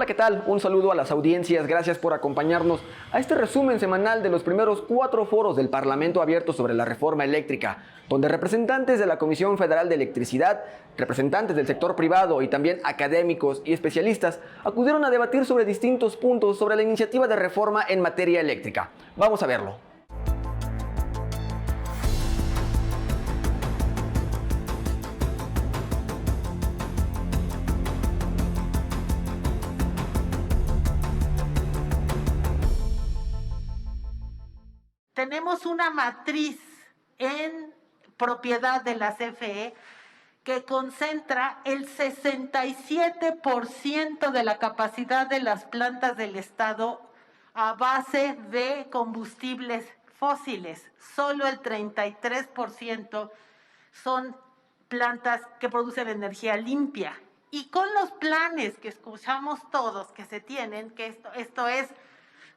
Hola, ¿qué tal? Un saludo a las audiencias, gracias por acompañarnos a este resumen semanal de los primeros 4 foros del Parlamento abierto sobre la reforma eléctrica, donde representantes de la Comisión Federal de Electricidad, representantes del sector privado y también académicos y especialistas acudieron a debatir sobre distintos puntos sobre la iniciativa de reforma en materia eléctrica. Vamos a verlo. Tenemos una matriz en propiedad de la CFE que concentra el 67% de la capacidad de las plantas del Estado a base de combustibles fósiles. Solo el 33% son plantas que producen energía limpia. Y con los planes que escuchamos todos que se tienen, que esto es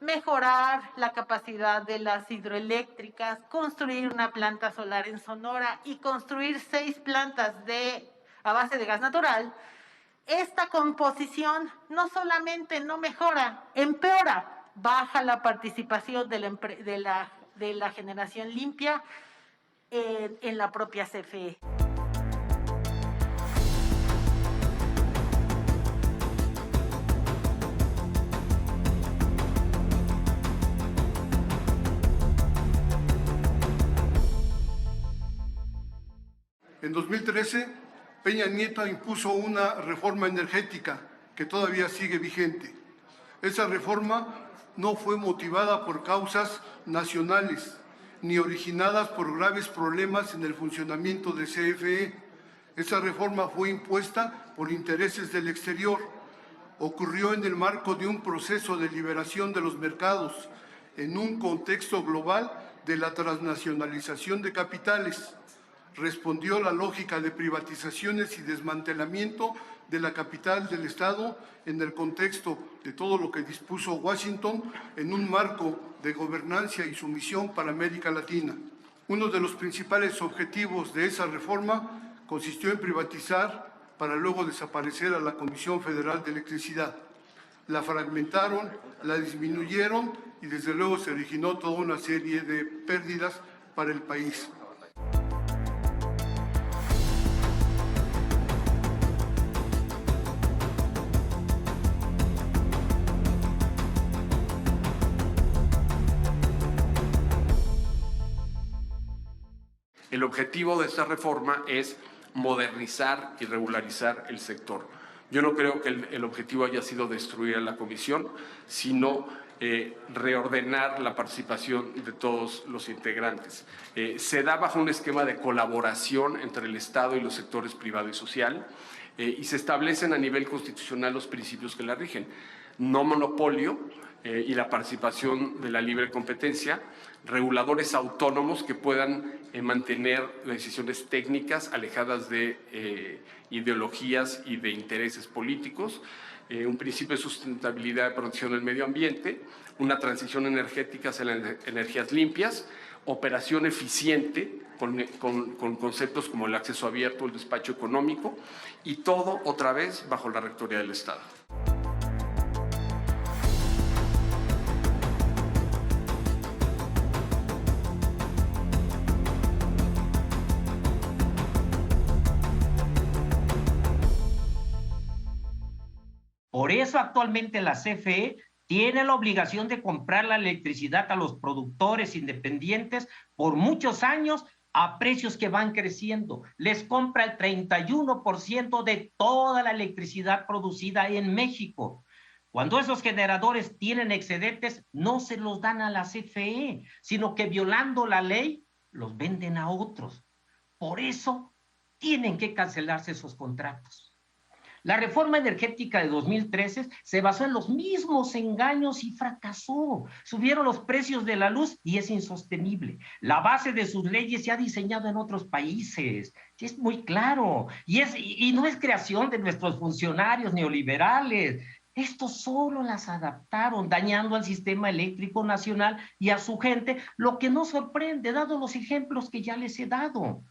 mejorar la capacidad de las hidroeléctricas, construir una planta solar en Sonora y construir 6 plantas a base de gas natural, esta composición no solamente no mejora, empeora, baja la participación de la generación limpia en la propia CFE. En 2013, Peña Nieto impuso una reforma energética que todavía sigue vigente. Esa reforma no fue motivada por causas nacionales, ni originadas por graves problemas en el funcionamiento de CFE. Esa reforma fue impuesta por intereses del exterior. Ocurrió en el marco de un proceso de liberación de los mercados, en un contexto global de la transnacionalización de capitales. Respondió la lógica de privatizaciones y desmantelamiento de la capital del Estado en el contexto de todo lo que dispuso Washington en un marco de gobernanza y sumisión para América Latina. Uno de los principales objetivos de esa reforma consistió en privatizar para luego desaparecer a la Comisión Federal de Electricidad. La fragmentaron, la disminuyeron y desde luego se originó toda una serie de pérdidas para el país. El objetivo de esta reforma es modernizar y regularizar el sector. Yo no creo que el objetivo haya sido destruir a la comisión, sino reordenar la participación de todos los integrantes. Se da bajo un esquema de colaboración entre el Estado y los sectores privado y social, y se establecen a nivel constitucional los principios que la rigen. No monopolio y la participación de la libre competencia, reguladores autónomos que puedan mantener decisiones técnicas alejadas de ideologías y de intereses políticos, un principio de sustentabilidad de protección del medio ambiente, una transición energética hacia las energías limpias, operación eficiente con conceptos como el acceso abierto, el despacho económico, y todo otra vez bajo la rectoría del Estado. Por eso actualmente la CFE tiene la obligación de comprar la electricidad a los productores independientes por muchos años a precios que van creciendo. Les compra el 31% de toda la electricidad producida en México. Cuando esos generadores tienen excedentes, no se los dan a la CFE, sino que violando la ley, los venden a otros. Por eso tienen que cancelarse esos contratos. La reforma energética de 2013 se basó en los mismos engaños y fracasó. Subieron los precios de la luz y es insostenible. La base de sus leyes se ha diseñado en otros países. Es muy claro. Y no es creación de nuestros funcionarios neoliberales. Estos solo las adaptaron, dañando al sistema eléctrico nacional y a su gente, lo que no sorprende, dado los ejemplos que ya les he dado.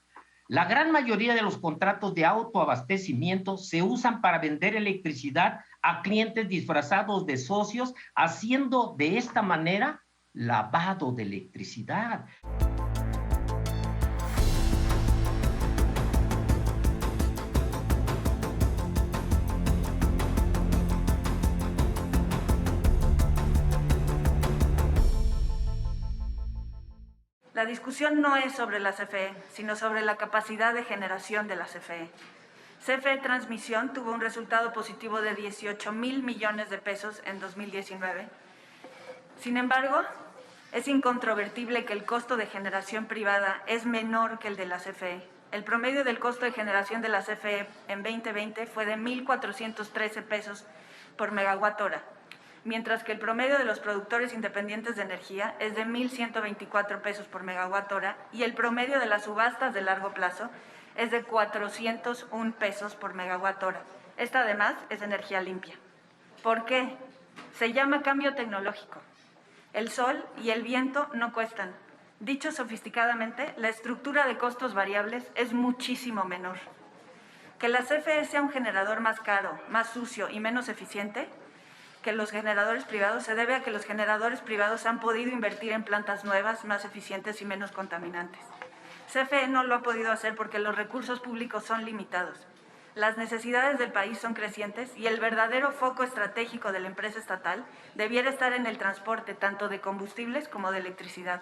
La gran mayoría de los contratos de autoabastecimiento se usan para vender electricidad a clientes disfrazados de socios, haciendo de esta manera lavado de electricidad. La discusión no es sobre la CFE, sino sobre la capacidad de generación de la CFE. CFE Transmisión tuvo un resultado positivo de 18,000 millones de pesos en 2019. Sin embargo, es incontrovertible que el costo de generación privada es menor que el de la CFE. El promedio del costo de generación de la CFE en 2020 fue de 1,413 pesos por megawatt hora, mientras que el promedio de los productores independientes de energía es de 1,124 pesos por megawatt hora y el promedio de las subastas de largo plazo es de 401 pesos por megawatt hora. Esta además es energía limpia. ¿Por qué? Se llama cambio tecnológico. El sol y el viento no cuestan. Dicho sofisticadamente, la estructura de costos variables es muchísimo menor. Que la CFE sea un generador más caro, más sucio y menos eficiente que los generadores privados se debe a que los generadores privados han podido invertir en plantas nuevas, más eficientes y menos contaminantes. CFE no lo ha podido hacer porque los recursos públicos son limitados. Las necesidades del país son crecientes y el verdadero foco estratégico de la empresa estatal debiera estar en el transporte tanto de combustibles como de electricidad.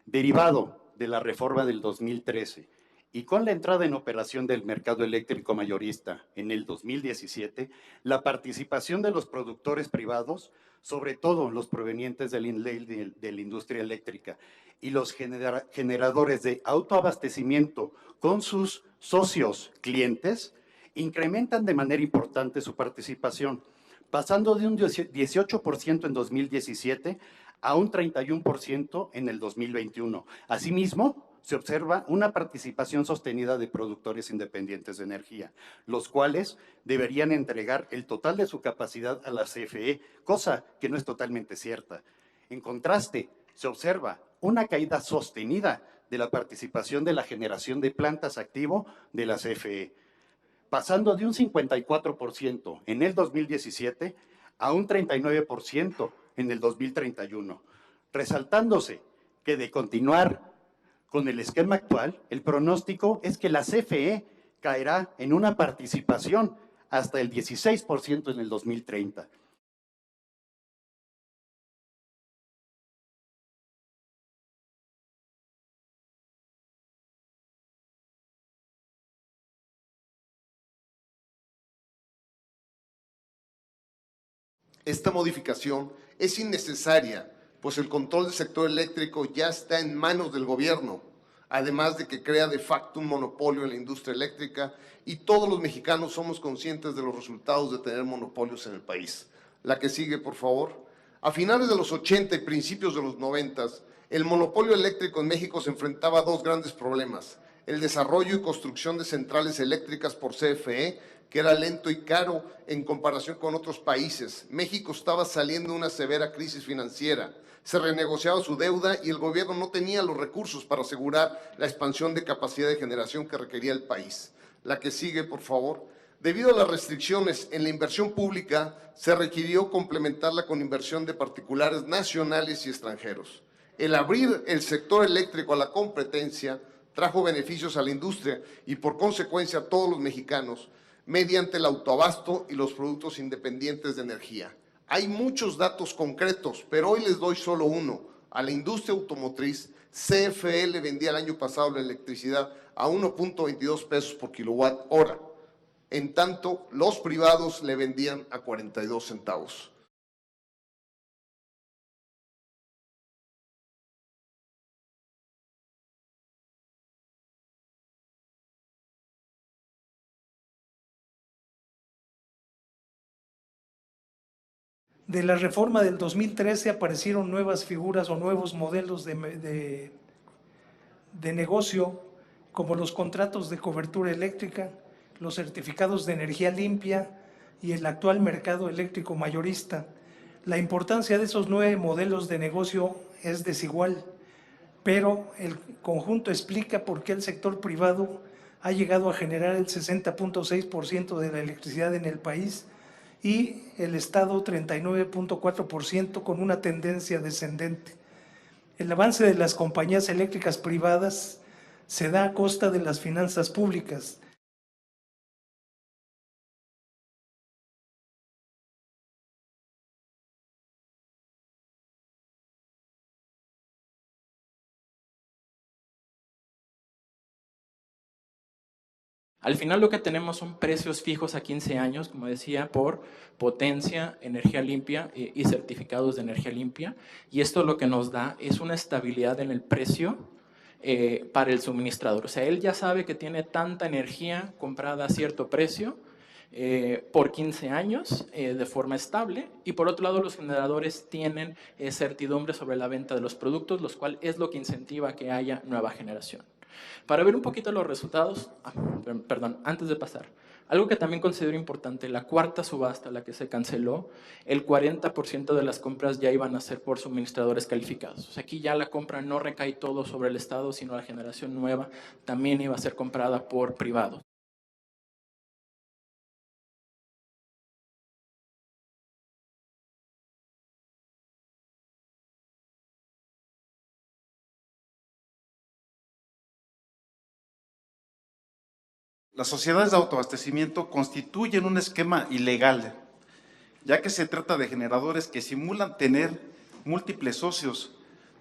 Derivado de la reforma del 2013 y con la entrada en operación del mercado eléctrico mayorista en el 2017, la participación de los productores privados, sobre todo los provenientes de la industria eléctrica y los generadores de autoabastecimiento con sus socios clientes, incrementan de manera importante su participación, pasando de un 18% en 2017 a un 31% en el 2021. Asimismo, se observa una participación sostenida de productores independientes de energía, los cuales deberían entregar el total de su capacidad a la CFE, cosa que no es totalmente cierta. En contraste, se observa una caída sostenida de la participación de la generación de plantas activo de la CFE, pasando de un 54% en el 2017 a un 39% en el 2031, resaltándose que de continuar con el esquema actual, el pronóstico es que la CFE caerá en una participación hasta el 16% en el 2030. Esta modificación es innecesaria, pues el control del sector eléctrico ya está en manos del gobierno, además de que crea de facto un monopolio en la industria eléctrica y todos los mexicanos somos conscientes de los resultados de tener monopolios en el país. La que sigue, por favor. A finales de los 80 y principios de los 90, el monopolio eléctrico en México se enfrentaba a dos grandes problemas: el desarrollo y construcción de centrales eléctricas por CFE, que era lento y caro en comparación con otros países. México estaba saliendo de una severa crisis financiera, se renegociaba su deuda y el gobierno no tenía los recursos para asegurar la expansión de capacidad de generación que requería el país. La que sigue, por favor. Debido a las restricciones en la inversión pública, se requirió complementarla con inversión de particulares nacionales y extranjeros. El abrir el sector eléctrico a la competencia trajo beneficios a la industria y por consecuencia a todos los mexicanos, mediante el autoabasto y los productos independientes de energía. Hay muchos datos concretos, pero hoy les doy solo uno. A la industria automotriz, CFE le vendía el año pasado la electricidad a 1.22 pesos por kilowatt hora. En tanto, los privados le vendían a 42 centavos. De la reforma del 2013 aparecieron nuevas figuras o nuevos modelos de negocio, como los contratos de cobertura eléctrica, los certificados de energía limpia y el actual mercado eléctrico mayorista. La importancia de esos 9 modelos de negocio es desigual, pero el conjunto explica por qué el sector privado ha llegado a generar el 60.6% de la electricidad en el país y el Estado 39.4% con una tendencia descendente. El avance de las compañías eléctricas privadas se da a costa de las finanzas públicas. Al final lo que tenemos son precios fijos a 15 años, como decía, por potencia, energía limpia y certificados de energía limpia. Y esto lo que nos da es una estabilidad en el precio para el suministrador. O sea, él ya sabe que tiene tanta energía comprada a cierto precio por 15 años de forma estable. Y por otro lado, los generadores tienen certidumbre sobre la venta de los productos, lo cual es lo que incentiva que haya nueva generación. Para ver un poquito los resultados, perdón, antes de pasar, algo que también considero importante, la cuarta subasta, la que se canceló, el 40% de las compras ya iban a ser por suministradores calificados. O sea, aquí ya la compra no recae todo sobre el Estado, sino la generación nueva también iba a ser comprada por privados. Las sociedades de autoabastecimiento constituyen un esquema ilegal, ya que se trata de generadores que simulan tener múltiples socios,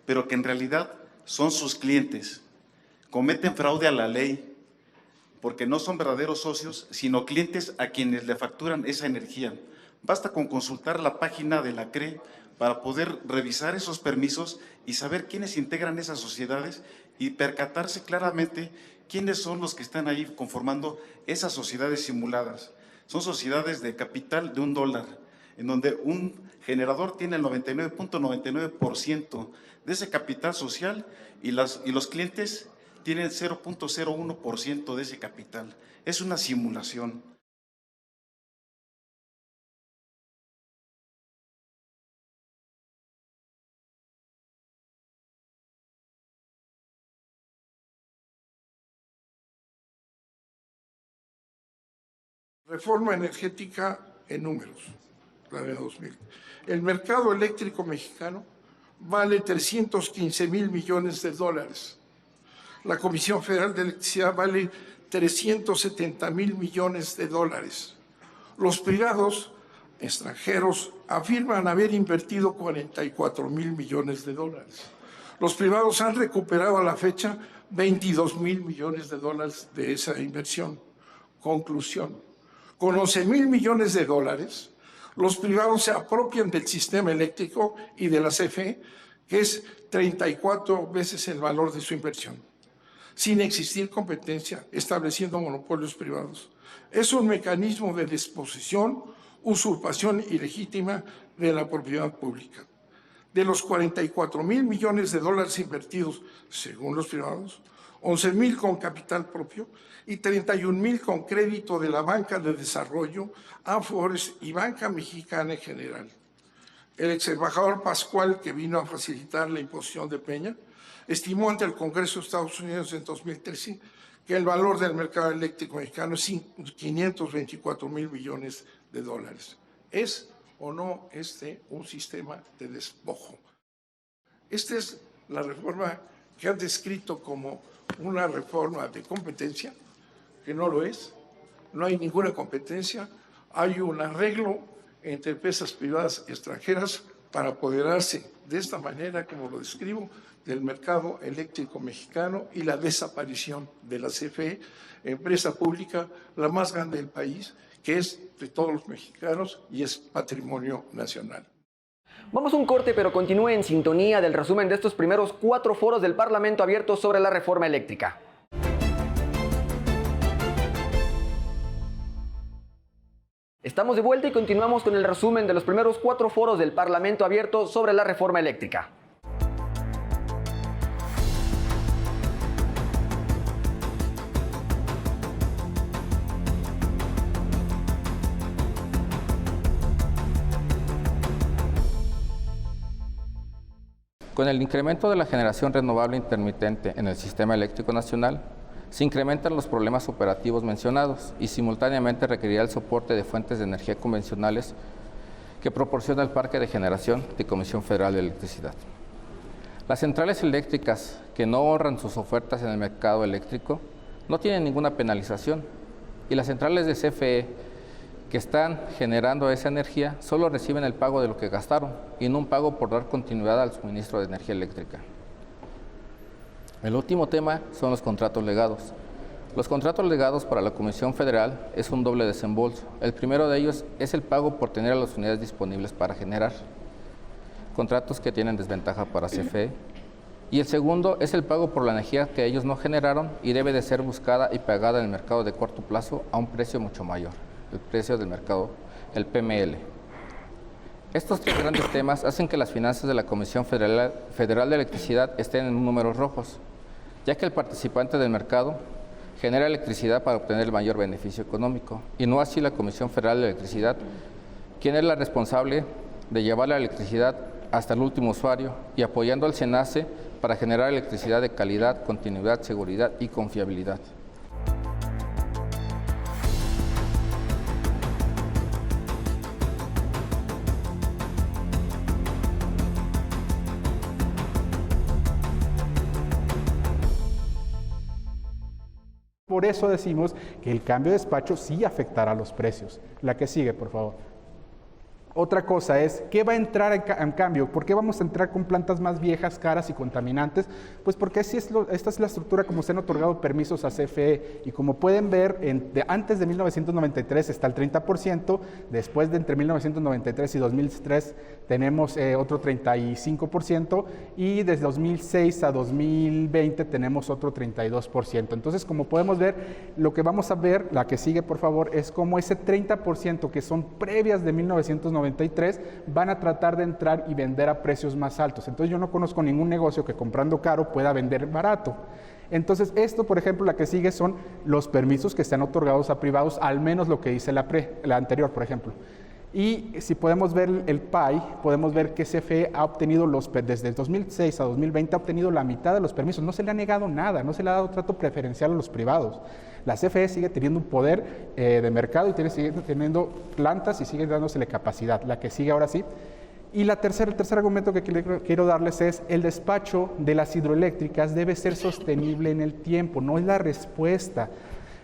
pero que en realidad son sus clientes. Cometen fraude a la ley, porque no son verdaderos socios, sino clientes a quienes le facturan esa energía. Basta con consultar la página de la CRE para poder revisar esos permisos y saber quiénes integran esas sociedades y percatarse claramente quiénes son los que están ahí conformando esas sociedades simuladas. Son sociedades de capital de $1, en donde un generador tiene el 99.99% de ese capital social y los clientes tienen 0.01% de ese capital. Es una simulación. Reforma energética en números, la de 2000. El mercado eléctrico mexicano vale 315,000 millones de dólares. La Comisión Federal de Electricidad vale 370,000 millones de dólares. Los privados extranjeros afirman haber invertido 44,000 millones de dólares. Los privados han recuperado a la fecha 22,000 millones de dólares de esa inversión. Conclusión. Con 11,000 millones de dólares, los privados se apropian del sistema eléctrico y de la CFE, que es 34 veces el valor de su inversión, sin existir competencia, estableciendo monopolios privados. Es un mecanismo de desposesión, usurpación ilegítima de la propiedad pública. De los 44,000 millones de dólares invertidos, según los privados, 11,000 con capital propio y 31,000 con crédito de la Banca de Desarrollo, Afores y Banca Mexicana en general. El ex embajador Pascual, que vino a facilitar la imposición de Peña, estimó ante el Congreso de Estados Unidos en 2013 que el valor del mercado eléctrico mexicano es 524,000 millones de dólares. ¿Es o no un sistema de despojo? Esta es la reforma que han descrito como una reforma de competencia, que no lo es, no hay ninguna competencia, hay un arreglo entre empresas privadas extranjeras para apoderarse de esta manera, como lo describo, del mercado eléctrico mexicano y la desaparición de la CFE, empresa pública la más grande del país, que es de todos los mexicanos y es patrimonio nacional. Vamos a un corte, pero continúe en sintonía del resumen de estos primeros 4 foros del Parlamento abierto sobre la reforma eléctrica. Estamos de vuelta y continuamos con el resumen de los primeros 4 foros del Parlamento abierto sobre la reforma eléctrica. Con el incremento de la generación renovable intermitente en el sistema eléctrico nacional, se incrementan los problemas operativos mencionados y simultáneamente requerirá el soporte de fuentes de energía convencionales que proporciona el parque de generación de Comisión Federal de Electricidad. Las centrales eléctricas que no honran sus ofertas en el mercado eléctrico no tienen ninguna penalización y las centrales de CFE que están generando esa energía solo reciben el pago de lo que gastaron y no un pago por dar continuidad al suministro de energía eléctrica. El último tema son los contratos legados. Los contratos legados para la Comisión Federal es un doble desembolso. El primero de ellos es el pago por tener a las unidades disponibles para generar, contratos que tienen desventaja para CFE. Y el segundo es el pago por la energía que ellos no generaron y debe de ser buscada y pagada en el mercado de corto plazo a un precio mucho mayor, el precio del mercado, el PML. Estos tres grandes temas hacen que las finanzas de la Comisión Federal de Electricidad estén en números rojos, ya que el participante del mercado genera electricidad para obtener el mayor beneficio económico, y no así la Comisión Federal de Electricidad, quien es la responsable de llevar la electricidad hasta el último usuario y apoyando al SENACE para generar electricidad de calidad, continuidad, seguridad y confiabilidad. Por eso decimos que el cambio de despacho sí afectará los precios. La que sigue, por favor. Otra cosa es, ¿qué va a entrar en cambio? ¿Por qué vamos a entrar con plantas más viejas, caras y contaminantes? Pues porque esta es la estructura como se han otorgado permisos a CFE. Y como pueden ver, antes de 1993 está el 30%, después de entre 1993 y 2003 tenemos otro 35%, y desde 2006 a 2020 tenemos otro 32%. Entonces, como podemos ver, lo que vamos a ver, la que sigue, por favor, es como ese 30% que son previas de 1993 van a tratar de entrar y vender a precios más altos. Entonces yo no conozco ningún negocio que comprando caro pueda vender barato. Entonces esto, por ejemplo, la que sigue son los permisos que están otorgados a privados, al menos lo que dice la anterior, por ejemplo. Y si podemos ver el PAI, podemos ver que CFE ha obtenido desde el 2006 a 2020 ha obtenido la mitad de los permisos. No se le ha negado nada, no se le ha dado trato preferencial a los privados. La CFE sigue teniendo un poder de mercado y sigue teniendo plantas y sigue dándosele capacidad. La que sigue ahora sí. Y el tercer argumento que quiero darles es el despacho de las hidroeléctricas debe ser sostenible en el tiempo, no es la respuesta.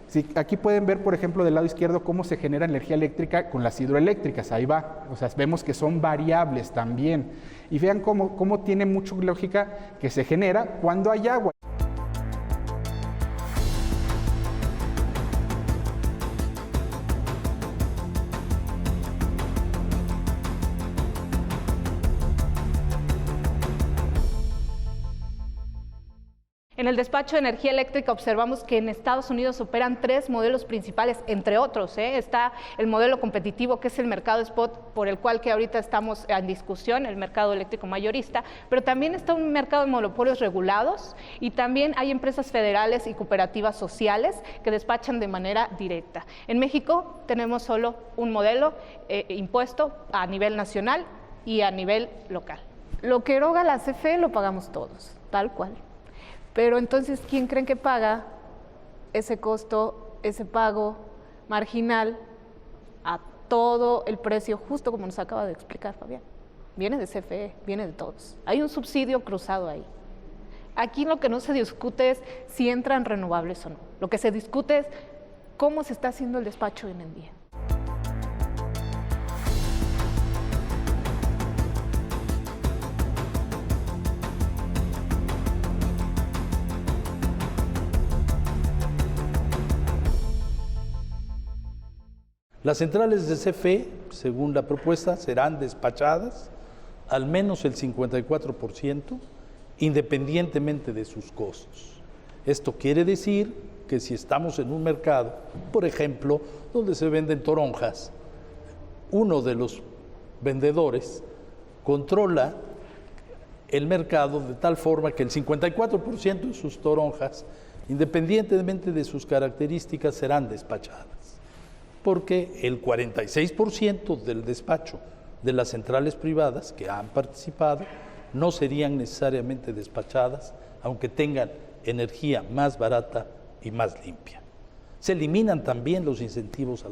Sí, aquí pueden ver, por ejemplo, del lado izquierdo cómo se genera energía eléctrica con las hidroeléctricas, ahí va, o sea, vemos que son variables también. Y vean cómo tiene mucha lógica que se genera cuando hay agua. En el despacho de energía eléctrica observamos que en Estados Unidos operan 3 modelos principales, entre otros. Está el modelo competitivo, que es el mercado spot, por el cual que ahorita estamos en discusión, el mercado eléctrico mayorista, pero también está un mercado de monopolios regulados y también hay empresas federales y cooperativas sociales que despachan de manera directa. En México tenemos solo un modelo impuesto a nivel nacional y a nivel local. Lo que eroga la CFE lo pagamos todos, tal cual. Pero entonces, ¿quién creen que paga ese costo, ese pago marginal a todo el precio, justo como nos acaba de explicar Fabián? Viene de CFE, viene de todos. Hay un subsidio cruzado ahí. Aquí lo que no se discute es si entran renovables o no. Lo que se discute es cómo se está haciendo el despacho hoy en día. Las centrales de CFE, según la propuesta, serán despachadas al menos el 54%, independientemente de sus costos. Esto quiere decir que si estamos en un mercado, por ejemplo, donde se venden toronjas, uno de los vendedores controla el mercado de tal forma que el 54% de sus toronjas, independientemente de sus características, serán despachadas. Porque el 46% del despacho de las centrales privadas que han participado no serían necesariamente despachadas, aunque tengan energía más barata y más limpia. Se eliminan también los incentivos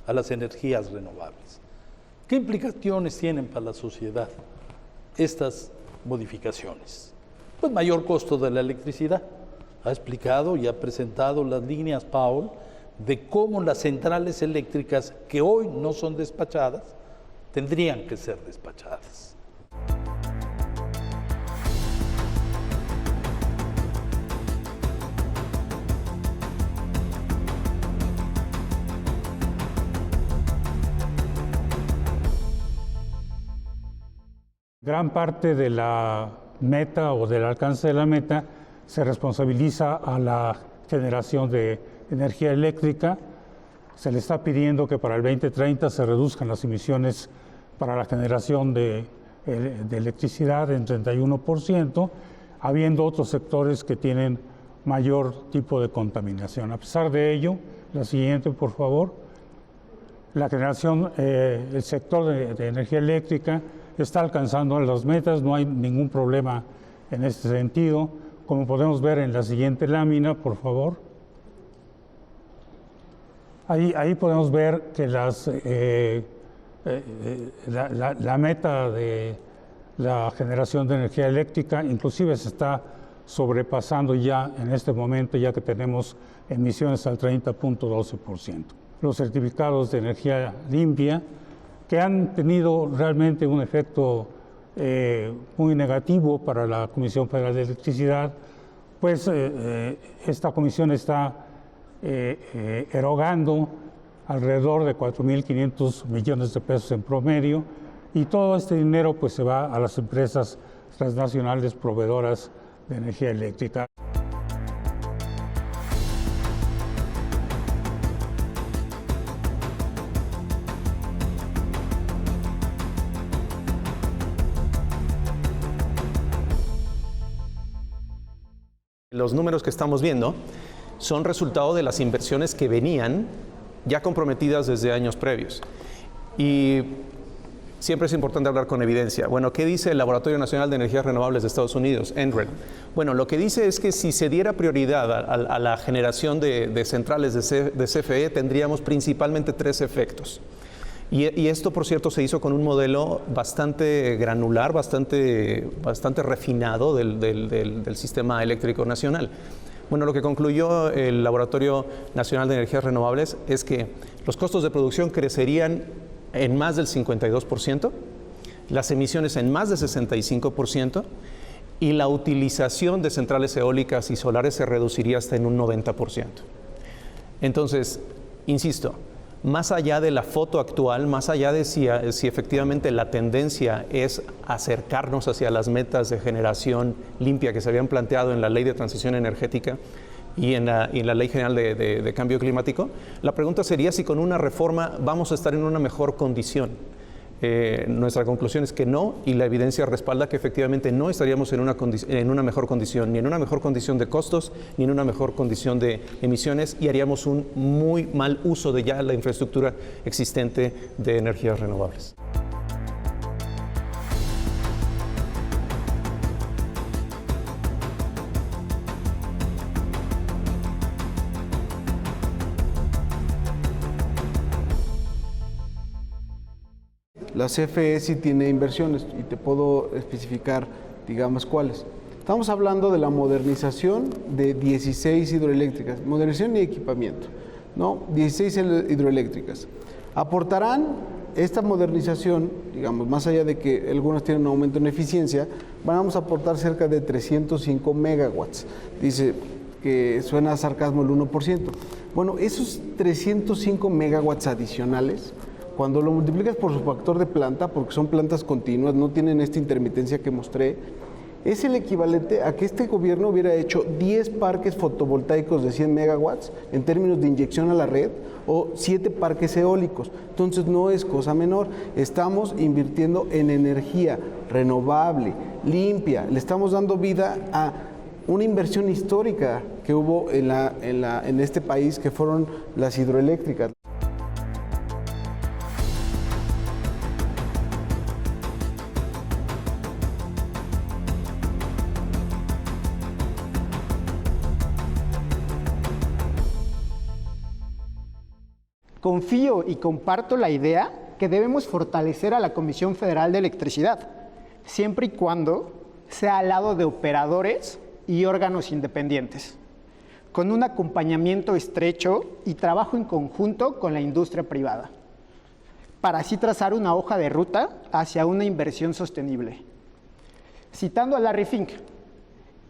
a las energías renovables. ¿Qué implicaciones tienen para la sociedad estas modificaciones? Pues mayor costo de la electricidad. Ha explicado y ha presentado las líneas Powell de cómo las centrales eléctricas que hoy no son despachadas tendrían que ser despachadas. Gran parte de la meta o del alcance de la meta se responsabiliza a la generación de energía eléctrica. Se le está pidiendo que para el 2030 se reduzcan las emisiones para la generación de electricidad en 31%, habiendo otros sectores que tienen mayor tipo de contaminación. A pesar de ello, la siguiente, por favor. La generación, el sector de energía eléctrica está alcanzando las metas, no hay ningún problema en este sentido. Como podemos ver en la siguiente lámina, por favor. Ahí podemos ver que la meta de la generación de energía eléctrica inclusive se está sobrepasando ya en este momento, ya que tenemos emisiones al 30.12%. Los certificados de energía limpia, que han tenido realmente un efecto muy negativo para la Comisión Federal de Electricidad, pues esta comisión está erogando alrededor de 4.500 millones de pesos en promedio, y todo este dinero pues se va a las empresas transnacionales proveedoras de energía eléctrica. Los números que estamos viendo son resultado de las inversiones que venían ya comprometidas desde años previos. Y siempre es importante hablar con evidencia. Bueno, ¿qué dice el Laboratorio Nacional de Energías Renovables de Estados Unidos, NRED? Bueno, lo que dice es que si se diera prioridad a la generación de centrales de CFE, tendríamos principalmente tres efectos. Y esto, por cierto, se hizo con un modelo bastante granular, bastante refinado del sistema eléctrico nacional. Bueno, lo que concluyó el Laboratorio Nacional de Energías Renovables es que los costos de producción crecerían en más del 52%, las emisiones en más del 65%, y la utilización de centrales eólicas y solares se reduciría hasta en un 90%. Entonces, insisto, más allá de la foto actual, más allá de si efectivamente la tendencia es acercarnos hacia las metas de generación limpia que se habían planteado en la Ley de Transición Energética y en la Ley General de Cambio Climático, la pregunta sería si con una reforma vamos a estar en una mejor condición. Nuestra conclusión es que no, y la evidencia respalda que efectivamente no estaríamos en una mejor condición, ni en una mejor condición de costos, ni en una mejor condición de emisiones, y haríamos un muy mal uso de ya la infraestructura existente de energías renovables. La CFE sí tiene inversiones y te puedo especificar, digamos, cuáles. Estamos hablando de la modernización de 16 hidroeléctricas, modernización y equipamiento, ¿no? 16 hidroeléctricas. Aportarán esta modernización, digamos, más allá de que algunas tienen un aumento en eficiencia, vamos a aportar cerca de 305 megawatts. Dice que suena a sarcasmo el 1%. Bueno, esos 305 megawatts adicionales, cuando lo multiplicas por su factor de planta, porque son plantas continuas, no tienen esta intermitencia que mostré, es el equivalente a que este gobierno hubiera hecho 10 parques fotovoltaicos de 100 megawatts en términos de inyección a la red, o 7 parques eólicos. Entonces no es cosa menor. Estamos invirtiendo en energía renovable, limpia. Le estamos dando vida a una inversión histórica que hubo en este país, que fueron las hidroeléctricas. Confío y comparto la idea que debemos fortalecer a la Comisión Federal de Electricidad, siempre y cuando sea al lado de operadores y órganos independientes, con un acompañamiento estrecho y trabajo en conjunto con la industria privada, para así trazar una hoja de ruta hacia una inversión sostenible. Citando a Larry Fink,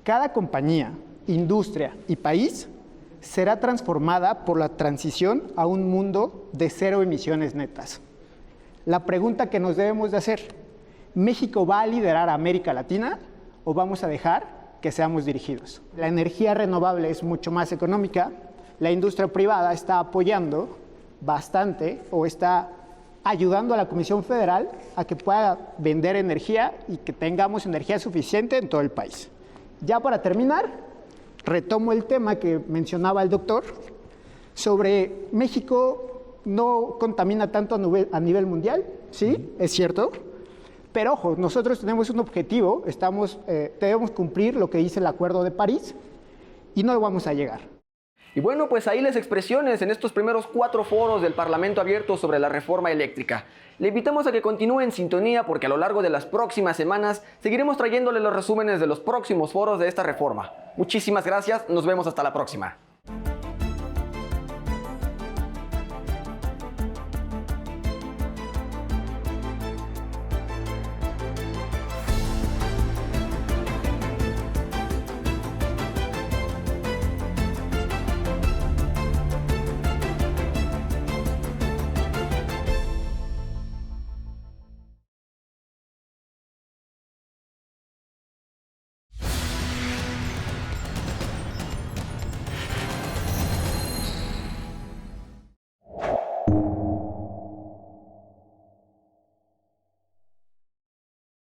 cada compañía, industria y país será transformada por la transición a un mundo de cero emisiones netas. La pregunta que nos debemos de hacer: ¿México va a liderar a América Latina o vamos a dejar que seamos dirigidos? La energía renovable es mucho más económica, la industria privada está apoyando bastante o está ayudando a la Comisión Federal a que pueda vender energía y que tengamos energía suficiente en todo el país. Ya para terminar, retomo el tema que mencionaba el doctor sobre México no contamina tanto a nivel mundial, sí, es cierto, pero ojo, nosotros tenemos un objetivo, debemos cumplir lo que dice el Acuerdo de París y no lo vamos a llegar. Y bueno, pues ahí las expresiones en estos primeros 4 foros del Parlamento abierto sobre la reforma eléctrica. Le invitamos a que continúe en sintonía porque a lo largo de las próximas semanas seguiremos trayéndole los resúmenes de los próximos foros de esta reforma. Muchísimas gracias, nos vemos hasta la próxima.